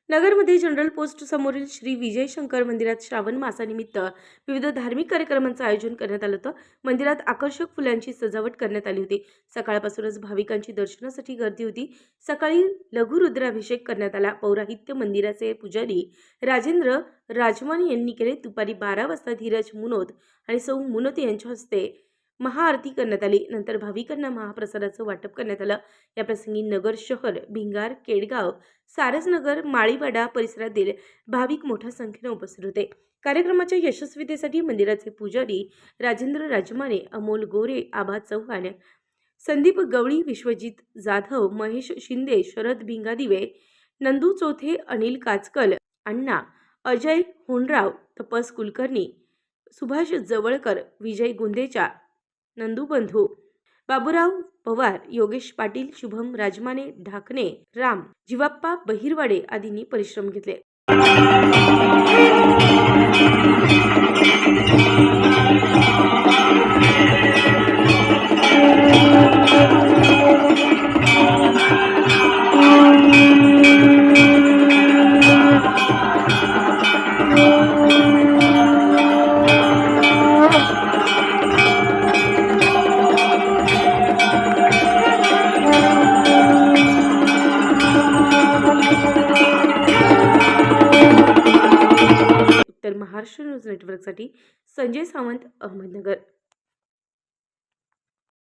नगरमध्ये general post समोरील श्री विजय शंकर मंदिरात श्रावण मासानिमित्त विविध धार्मिक कार्यक्रमांचं आयोजन करण्यात आलं होतं। मंदिरात आकर्षक फुलांची सजावट करण्यात आली होती। सकाळपासूनच भाविकांची दर्शनासाठी गर्दी होती। सकाळी लघुरुद्राभिषेक करण्यात आला। पौराहित्य मंदिराचे पुजारी राजेंद्र राजमाने यांनी केले। दुपारी 12 वाजता धीरज मुनोत आणि सौ मुनोत यांच्या हस्ते महाआरती करण्यात आली। नंतर भाविकांना महाप्रसादाचं वाटप करण्यात आलं। या प्रसंगी नगर शहर, भिंगार, केडगाव, सारसनगर, माळीवाडा परिसरातील भाविक मोठ्या संख्येने उपस्थित होते। कार्यक्रमाच्या यशस्वीतेसाठी मंदिराचे पुजारी राजेंद्र राजमाने, अमोल गोरे, आबा चव्हाण, संदीप गवळी, विश्वजित जाधव, महेश शिंदे, शरद भिंगादिवे, नंदू चोथे, अनिल काचकल, अण्णा, अजय होनराव, तपस कुलकर्णी, सुभाष जवळकर, विजय गोंदेचा, नंदूबंधू, बाबूराव पवार, योगेश पाटील, शुभम राजमाने, ढाकणे, राम, जीवाप्पा बहिरवाडे आदींनी परिश्रम घेतले। उत्तर महाराष्ट्र न्यूज नेटवर्कसाठी संजय सावंत, अहमदनगर।